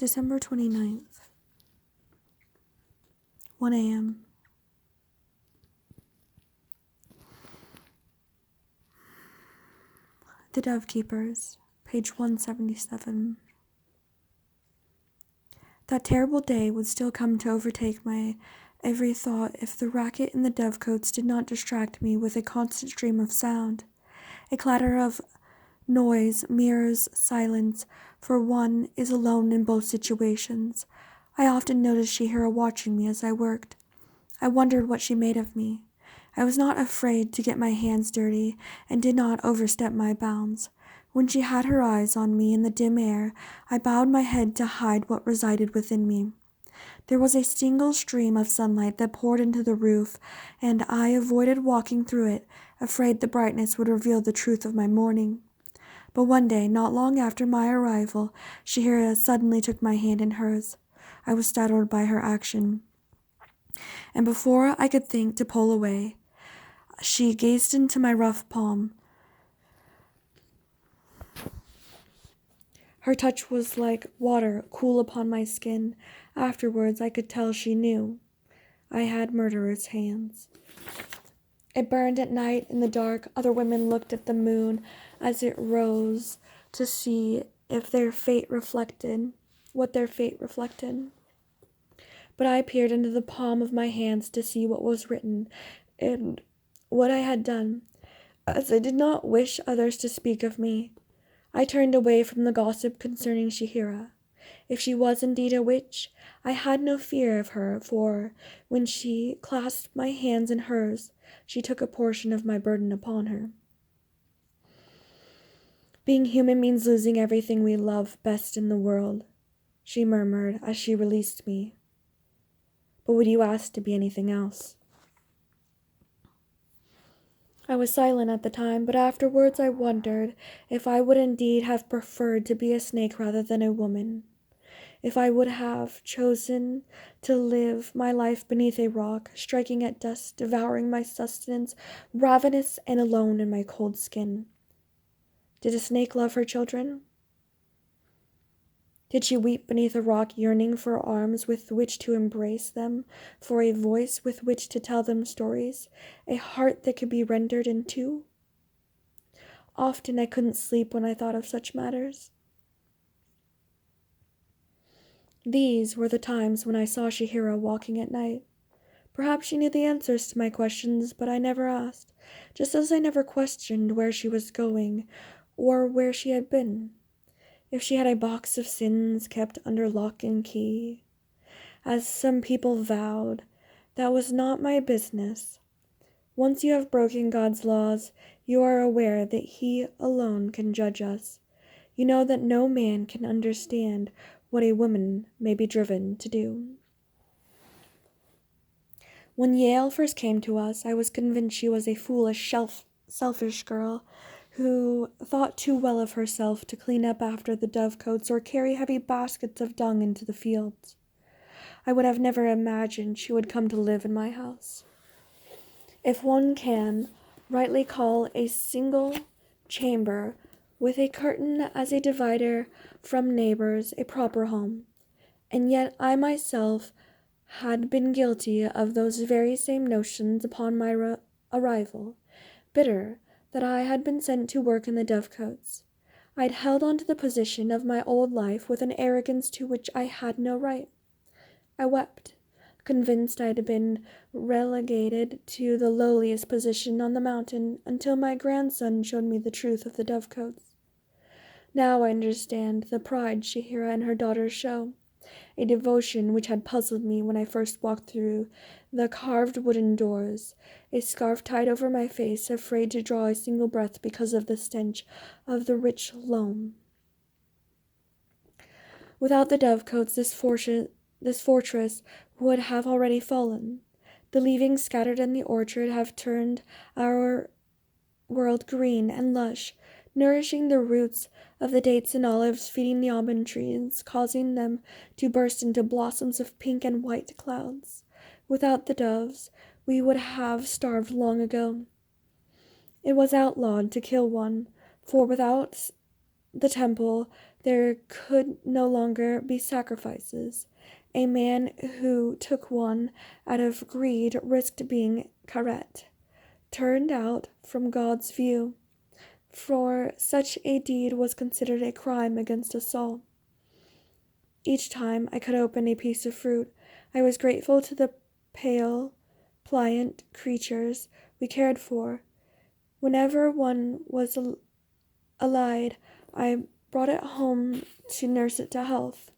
December 29th, 1 a.m. The Dove Keepers, page 177. That terrible day would still come to overtake my every thought if the racket in the dovecotes did not distract me with a constant stream of sound, a clatter of noise, mirrors, silence, for one is alone in both situations. I often noticed Shihira watching me as I worked. I wondered what she made of me. I was not afraid to get my hands dirty and did not overstep my bounds. When she had her eyes on me in the dim air, I bowed my head to hide what resided within me. There was a single stream of sunlight that poured into the roof, and I avoided walking through it, afraid the brightness would reveal the truth of my mourning. But one day, not long after my arrival, Shihira suddenly took my hand in hers. I was startled by her action, and before I could think to pull away, she gazed into my rough palm. Her touch was like water cool upon my skin. Afterwards, I could tell she knew I had murderous hands. It burned at night in the dark. Other women looked at the moon as it rose to see if what their fate reflected. But I peered into the palm of my hands to see what was written and what I had done, as I did not wish others to speak of me. I turned away from the gossip concerning Shihira. If she was indeed a witch, I had no fear of her, for when she clasped my hands in hers, she took a portion of my burden upon her. Being human means losing everything we love best in the world, she murmured as she released me. But would you ask to be anything else? I was silent at the time, but afterwards I wondered if I would indeed have preferred to be a snake rather than a woman. If I would have chosen to live my life beneath a rock, striking at dust, devouring my sustenance, ravenous and alone in my cold skin. Did a snake love her children? Did she weep beneath a rock, yearning for arms with which to embrace them, for a voice with which to tell them stories, a heart that could be rendered in two? Often I couldn't sleep when I thought of such matters. These were the times when I saw Shihira walking at night. Perhaps she knew the answers to my questions, but I never asked, just as I never questioned where she was going or where she had been. If she had a box of sins kept under lock and key, as some people vowed, that was not my business. Once you have broken God's laws, you are aware that He alone can judge us. You know that no man can understand what a woman may be driven to do. When Yale first came to us, I was convinced she was a foolish, selfish girl who thought too well of herself to clean up after the dovecotes or carry heavy baskets of dung into the fields. I would have never imagined she would come to live in my house. If one can rightly call a single chamber with a curtain as a divider from neighbors a proper home, and yet I myself had been guilty of those very same notions upon my arrival, bitter that I had been sent to work in the dovecotes. I had held on to the position of my old life with an arrogance to which I had no right. I wept, convinced I had been relegated to the lowliest position on the mountain until my grandson showed me the truth of the dovecotes. Now I understand the pride Shihira and her daughters show, a devotion which had puzzled me when I first walked through the carved wooden doors, a scarf tied over my face, afraid to draw a single breath because of the stench of the rich loam. Without the dovecotes, this fortress would have already fallen. The leavings scattered in the orchard have turned our world green and lush, nourishing the roots of the dates and olives, feeding the almond trees, causing them to burst into blossoms of pink and white clouds. Without the doves, we would have starved long ago. It was outlawed to kill one, for without the temple There could no longer be sacrifices. A man who took one out of greed risked being karet, turned out from God's view, for such a deed was considered a crime against us all. Each time I cut open a piece of fruit, I was grateful to the pale, pliant creatures we cared for. Whenever one was allied, I brought it home to nurse it to health.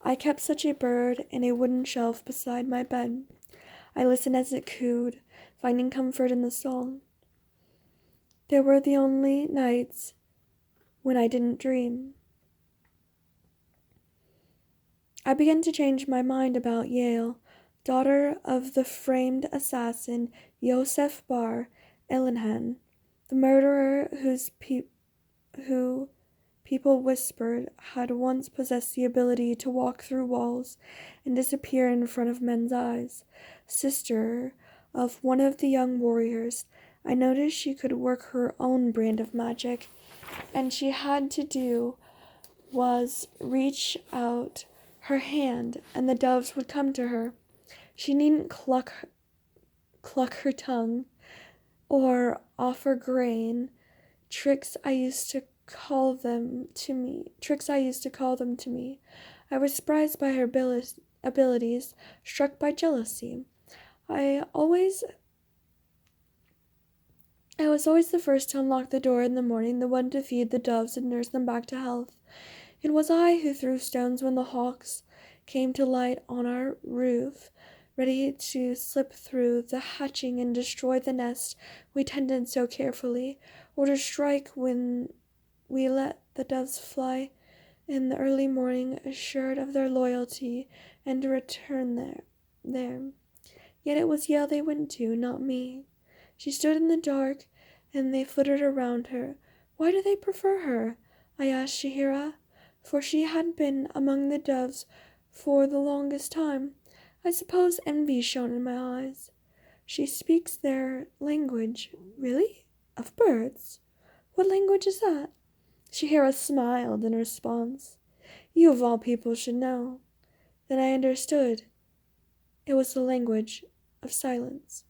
I kept such a bird in a wooden shelf beside my bed. I listened as it cooed, finding comfort in the song. There were the only nights when I didn't dream. I began to change my mind about Yale, daughter of the framed assassin Yosef Bar Ellenhan, the murderer who people whispered had once possessed the ability to walk through walls and disappear in front of men's eyes. Sister of one of the young warriors, I noticed she could work her own brand of magic, and she had to do was reach out her hand and the doves would come to her. She needn't cluck her tongue or offer grain. Tricks I used to call them to me. I was surprised by her abilities, struck by jealousy. I was always the first to unlock the door in the morning, the one to feed the doves and nurse them back to health. It was I who threw stones when the hawks came to light on our roof, ready to slip through the hatching and destroy the nest we tended so carefully, or to strike when we let the doves fly in the early morning, assured of their loyalty and return there. Yet it was Yale they went to, not me. She stood in the dark, and they flitted around her. Why do they prefer her? I asked Shihira, for she had been among the doves for the longest time. I suppose envy shone in my eyes. She speaks their language. Really? Of birds? What language is that? Shihira smiled in response. You of all people should know. Then I understood. It was the language of silence.